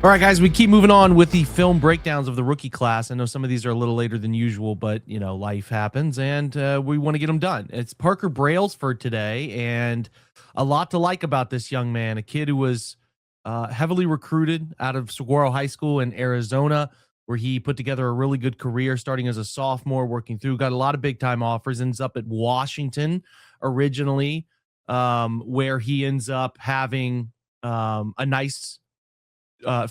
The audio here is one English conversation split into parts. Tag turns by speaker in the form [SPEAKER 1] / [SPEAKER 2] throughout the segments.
[SPEAKER 1] All right, guys, we keep moving on with the film breakdowns of the rookie class. I know some of these are a little later than usual, but life happens, and we want to get them done. It's Parker Brailsford today, and a lot to like about this young man. A kid who was heavily recruited out of Saguaro High School in Arizona, where he put together a really good career, starting as a sophomore, working through, got a lot of big time offers. Ends up at Washington originally, where he ends up having a nice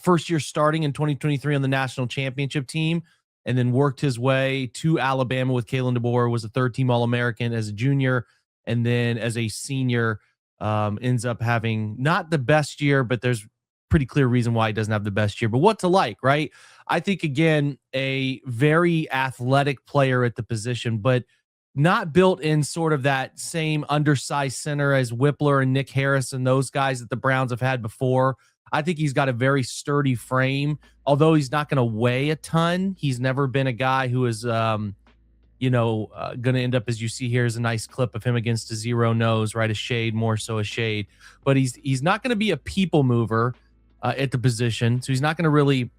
[SPEAKER 1] first year starting in 2023 on the national championship team, and then worked his way to Alabama with Kalen DeBoer, was a third team All-American as a junior. And then as a senior, ends up having not the best year, but there's pretty clear reason why he doesn't have the best year. But what to like, right? I think, again, a very athletic player at the position, but not built in sort of that same undersized center as Whippler and Nick Harris and those guys that the Browns have had before. I think he's got a very sturdy frame, although he's not going to weigh a ton. He's never been a guy who is, going to end up, as you see here, is a nice clip of him against a zero nose, right? A shade, more so a shade. But he's not going to be a people mover at the position, so he's not going to really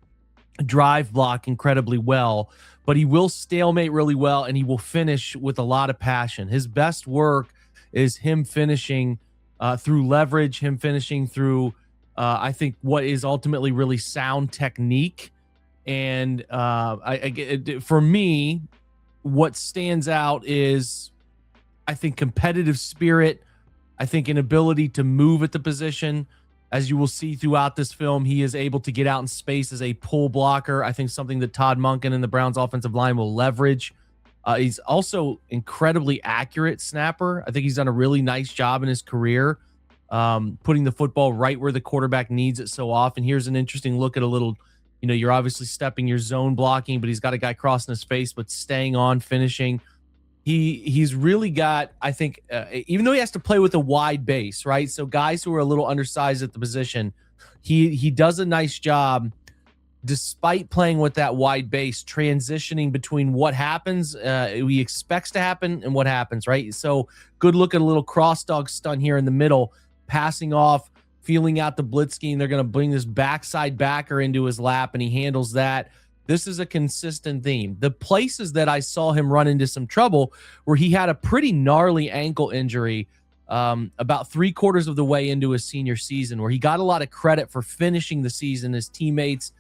[SPEAKER 1] drive block incredibly well, but he will stalemate really well, and he will finish with a lot of passion. His best work is him finishing through leverage, him finishing through I think what is ultimately really sound technique. And for me, what stands out is, I think, competitive spirit. I think an ability to move at the position. As you will see throughout this film, he is able to get out in space as a pull blocker. I think something that Todd Monken and the Browns offensive line will leverage. He's also incredibly accurate snapper. I think he's done a really nice job in his career, putting the football right where the quarterback needs it so often. Here's an interesting look at a little, you're obviously stepping your zone blocking, but he's got a guy crossing his face, but staying on, finishing. He's really got, I think, even though he has to play with a wide base, right? So guys who are a little undersized at the position, he does a nice job, despite playing with that wide base, transitioning between what happens, he expects to happen, and what happens, right? So good look at a little cross dog stunt here in the middle, passing off, feeling out the blitz scheme. They're going to bring this backside backer into his lap, and he handles that. This is a consistent theme. The places that I saw him run into some trouble where he had a pretty gnarly ankle injury about 3/4 of the way into his senior season, where he got a lot of credit for finishing the season. His teammates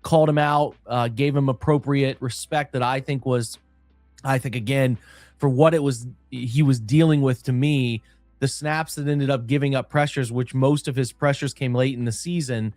[SPEAKER 1] called him out, gave him appropriate respect that I think, again, for what it was he was dealing with. To me, the snaps that ended up giving up pressures, which most of his pressures came late in the season,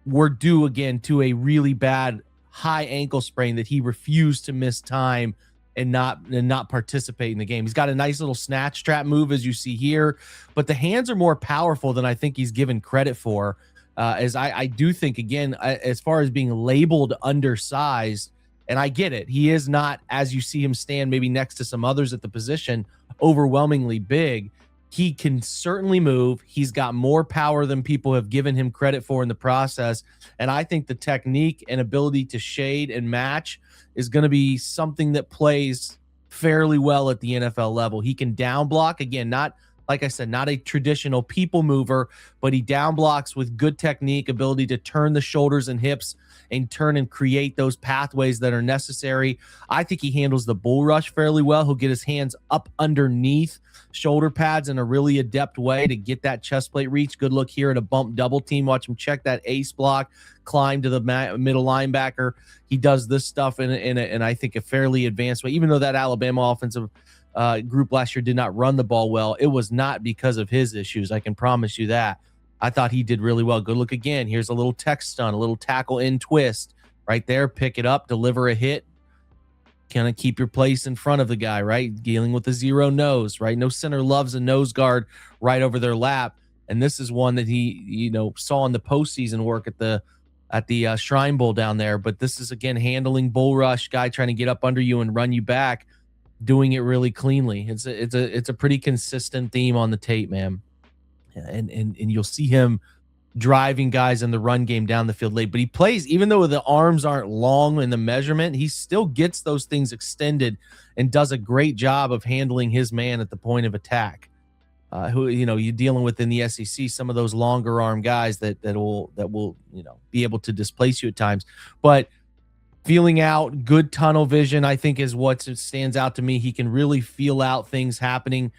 [SPEAKER 1] were due, again, to a really bad high ankle sprain that he refused to miss time and not participate in the game. He's got a nice little snatch trap move, as you see here, but the hands are more powerful than I think he's given credit for. As I do think, again, as far as being labeled undersized, and I get it, he is not, as you see him stand maybe next to some others at the position, overwhelmingly big. He can certainly move. He's got more power than people have given him credit for in the process. And I think the technique and ability to shade and match is going to be something that plays fairly well at the NFL level. He can down block, again, not, like I said, not a traditional people mover, but he down blocks with good technique, ability to turn the shoulders and hips and turn and create those pathways that are necessary. I think he handles the bull rush fairly well. He'll get his hands up underneath shoulder pads in a really adept way to get that chest plate reach. Good look here at a bump double team. Watch him check that ace block, climb to the middle linebacker. He does this stuff in I think, a fairly advanced way. Even though that Alabama offensive group last year did not run the ball well, it was not because of his issues. I can promise you that. I thought he did really well. Good look again. Here's a little tech stun, a little tackle in twist right there. Pick it up, deliver a hit. Kind of keep your place in front of the guy, right? Dealing with the zero nose, right? No center loves a nose guard right over their lap. And this is one that he, saw in the postseason work at the Shrine Bowl down there. But this is, again, handling bull rush, guy trying to get up under you and run you back, doing it really cleanly. It's a pretty consistent theme on the tape, man. And you'll see him driving guys in the run game down the field late, but he plays, even though the arms aren't long in the measurement, he still gets those things extended and does a great job of handling his man at the point of attack. who you're dealing with in the SEC, some of those longer arm guys that will be able to displace you at times. But feeling out, good tunnel vision, I think is what stands out to me. He can really feel out things happening,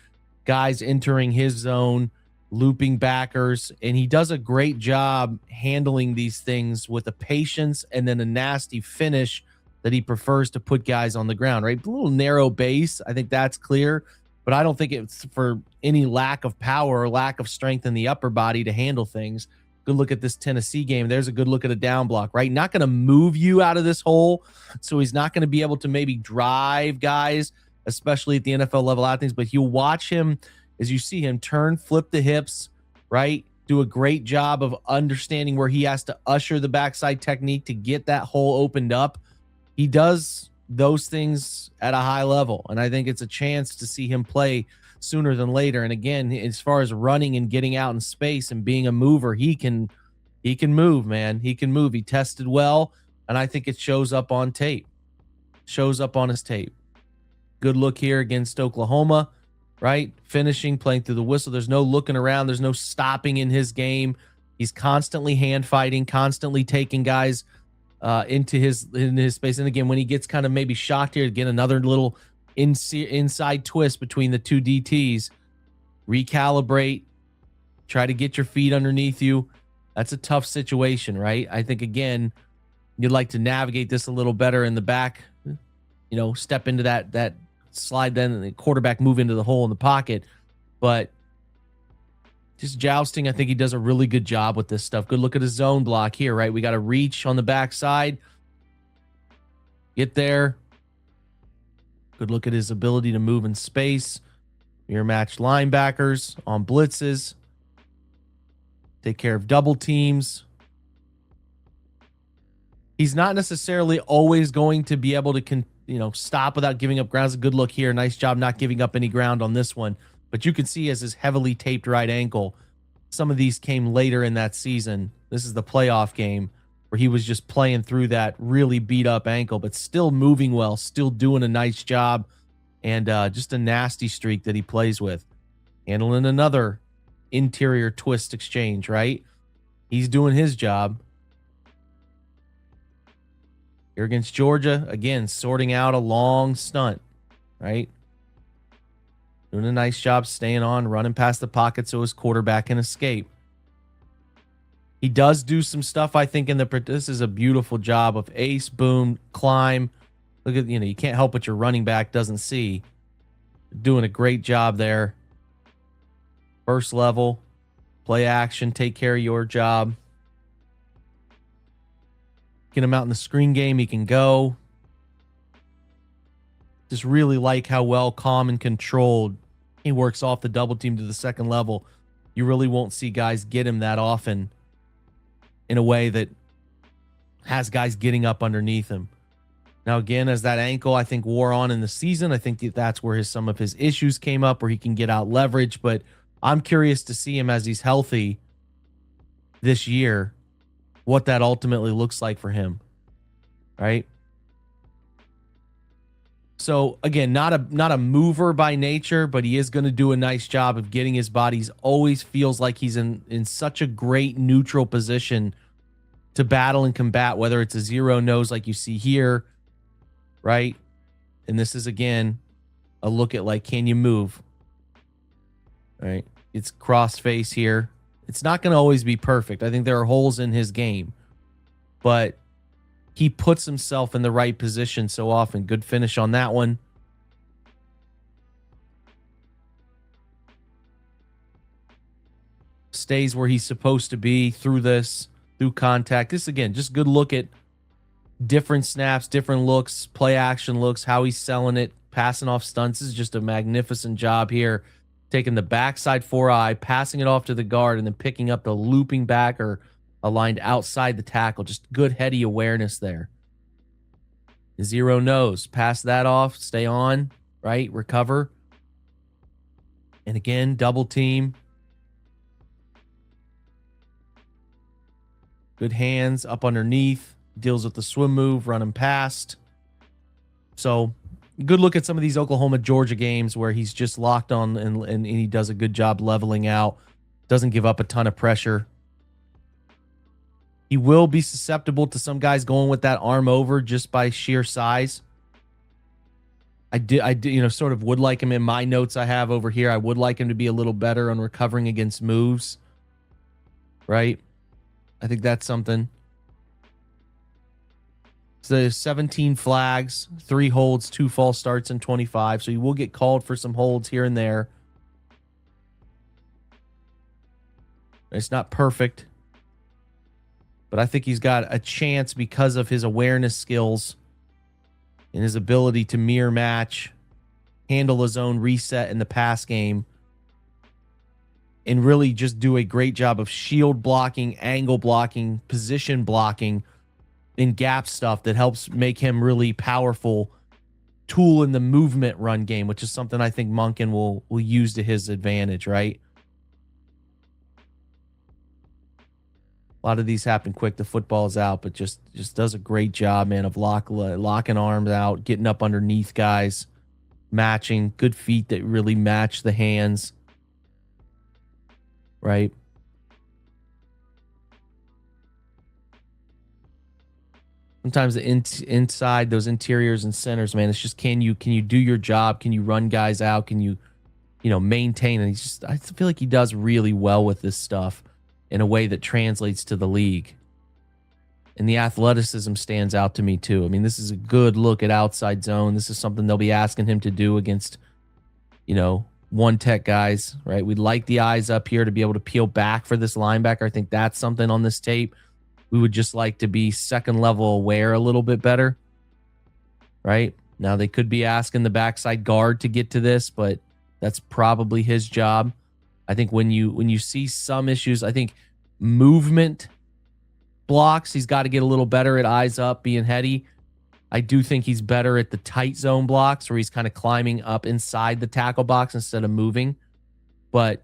[SPEAKER 1] guys entering his zone, looping backers, and he does a great job handling these things with a patience and then a nasty finish that he prefers to put guys on the ground, right? A little narrow base. I think that's clear, but I don't think it's for any lack of power or lack of strength in the upper body to handle things. Good look at this Tennessee game. There's a good look at a down block, right? Not going to move you out of this hole. So he's not going to be able to maybe drive guys, especially at the NFL level out things, but you'll watch him as you see him turn, flip the hips, right? Do a great job of understanding where he has to usher the backside technique to get that hole opened up. He does those things at a high level, and I think it's a chance to see him play sooner than later. And again, as far as running and getting out in space and being a mover, he can move, man. He can move. He tested well, and I think it shows up on tape. Shows up on his tape. Good look here against Oklahoma, right? Finishing, playing through the whistle. There's no looking around. There's no stopping in his game. He's constantly hand fighting, constantly taking guys into his space. And again, when he gets kind of maybe shocked here, again, another little inside twist between the two DTs, recalibrate, try to get your feet underneath you. That's a tough situation, right? I think, again, you'd like to navigate this a little better in the back, step into that slide, then the quarterback move into the hole in the pocket. But just jousting, I think he does a really good job with this stuff. Good look at his zone block here, right? We got to reach on the backside, get there. Good look at his ability to move in space. Mirror match linebackers on blitzes. Take care of double teams. He's not necessarily always going to be able to stop without giving up ground. It's a good look here. Nice job not giving up any ground on this one. But you can see as his heavily taped right ankle, some of these came later in that season. This is the playoff game where he was just playing through that really beat up ankle, but still moving well, still doing a nice job, and just a nasty streak that he plays with. Handling another interior twist exchange, right? He's doing his job. Here against Georgia, again, sorting out a long stunt, right? Doing a nice job staying on, running past the pocket so his quarterback can escape. He does do some stuff, I think, this is a beautiful job of ace, boom, climb. Look at, you can't help what your running back doesn't see. Doing a great job there. First level, play action, take care of your job. Get him out in the screen game, he can go. Just really like how well calm and controlled he works off the double team to the second level. You really won't see guys get him that often in a way that has guys getting up underneath him. Now, again, as that ankle, I think, wore on in the season, I think that's where some of his issues came up, where he can get out leverage. But I'm curious to see him as he's healthy this year, what that ultimately looks like for him, right? So again, not a mover by nature, but he is going to do a nice job of getting his body. He always feels like he's in such a great neutral position to battle and combat, whether it's a zero nose like you see here, right? And this is, again, a look at, like, can you move? Right? It's cross face here. It's not going to always be perfect. I think there are holes in his game, but he puts himself in the right position so often. Good finish on that one. Stays where he's supposed to be through contact. This, again, just good look at different snaps, different looks, play action looks, how he's selling it, passing off stunts. This is just a magnificent job here. Taking the backside 4-eye, passing it off to the guard, and then picking up the looping backer aligned outside the tackle. Just good heady awareness there. Zero nose. Pass that off. Stay on. Right? Recover. And again, double team. Good hands up underneath. Deals with the swim move, running past. So Good look at some of these Oklahoma Georgia games where he's just locked on and he does a good job leveling out, doesn't give up a ton of pressure. He will be susceptible to some guys going with that arm over just by sheer size. I did, sort of would like him in my notes I have over here. I would like him to be a little better on recovering against moves, right? I think that's something. So 17 flags, 3 holds, 2 false starts, and 25. So he will get called for some holds here and there. It's not perfect, but I think he's got a chance because of his awareness skills and his ability to mirror match, handle his own reset in the pass game, and really just do a great job of shield blocking, angle blocking, position blocking, and gap stuff that helps make him really powerful tool in the movement run game, which is something I think Monken will use to his advantage, right? A lot of these happen quick. The football's out, but just does a great job, man, of locking arms out, getting up underneath guys, matching, good feet that really match the hands, right? Sometimes the inside, those interiors and centers, man, it's just can you do your job? Can you run guys out? Can you maintain? And I feel like he does really well with this stuff in a way that translates to the league. And the athleticism stands out to me too. I mean, this is a good look at outside zone. This is something they'll be asking him to do against, one tech guys, right? We'd like the eyes up here to be able to peel back for this linebacker. I think that's something on this tape. We would just like to be second level aware a little bit better, right? Now they could be asking the backside guard to get to this, but that's probably his job. I think when you see some issues, I think movement blocks, he's got to get a little better at eyes up, being heady. I do think he's better at the tight zone blocks where he's kind of climbing up inside the tackle box instead of moving. But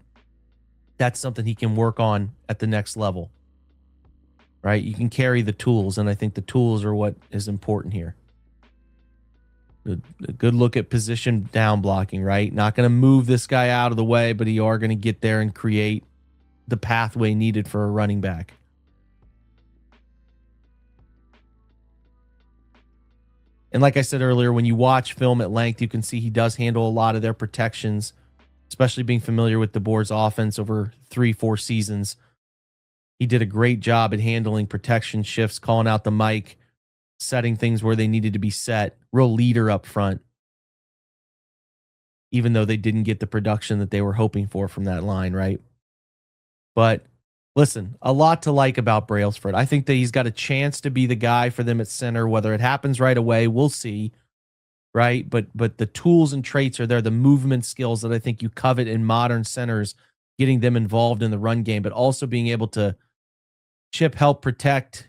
[SPEAKER 1] that's something he can work on at the next level, right? You can carry the tools, and I think the tools are what is important here. A good look at position down blocking, right? Not going to move this guy out of the way, but you are going to get there and create the pathway needed for a running back. And like I said earlier, when you watch film at length, you can see he does handle a lot of their protections, especially being familiar with DeBoer's offense over 3-4 seasons. He did a great job at handling protection shifts, calling out the mic, setting things where they needed to be set. Real leader up front, even though they didn't get the production that they were hoping for from that line, right? But listen, a lot to like about Brailsford. I think that he's got a chance to be the guy for them at center. Whether it happens right away, we'll see, right? But the tools and traits are there, the movement skills that I think you covet in modern centers, getting them involved in the run game, but also being able to help protect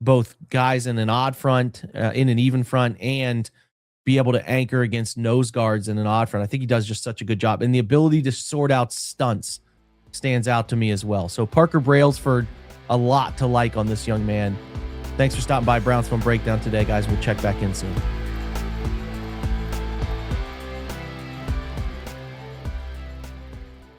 [SPEAKER 1] both guys in an odd front, in an even front, and be able to anchor against nose guards in an odd front. I think he does just such a good job. And the ability to sort out stunts stands out to me as well. So Parker Brailsford, a lot to like on this young man. Thanks for stopping by Browns Film Breakdown today, guys. We'll check back in soon.